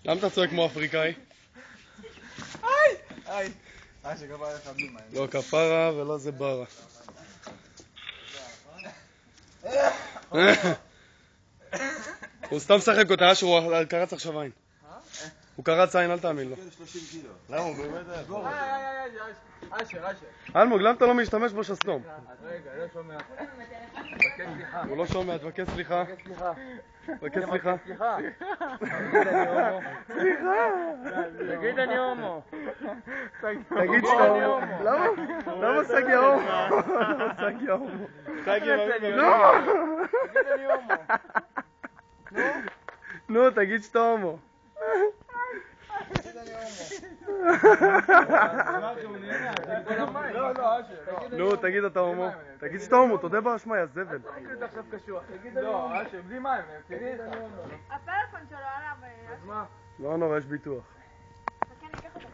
למה אתה צועק כמו אפריקאי? שכפרה לך בלי מים. לא כפרה ולא זה ברה. הוא סתם משחק אותה, שהוא קרץ עכשיו עין. הוא קרץ עין, אל תאמין לו. 30 קילו. למה הוא באמת היה? אלמוג, למה אתה לא משתמש בו שסתום? רגע, לא שומע. הוא לא שומע, תבקש סליחה. תבקש סליחה. תגיד אני הומו. תגיד שאתה הומו. למה סגי הומו? סגי הומו. לא! תגיד אני הומו. נו, תגיד שאתה הומו. תגיד אני הומו. נו, תגיד אתה הומו. תגיד שאתה הומו, תודה באשמה, יא זבל. לא, אשר, בלי מים. תגיד אני הומו. הפלאפון שלו עליו. לא נורא, יש ביטוח. כן, ניקח אותו.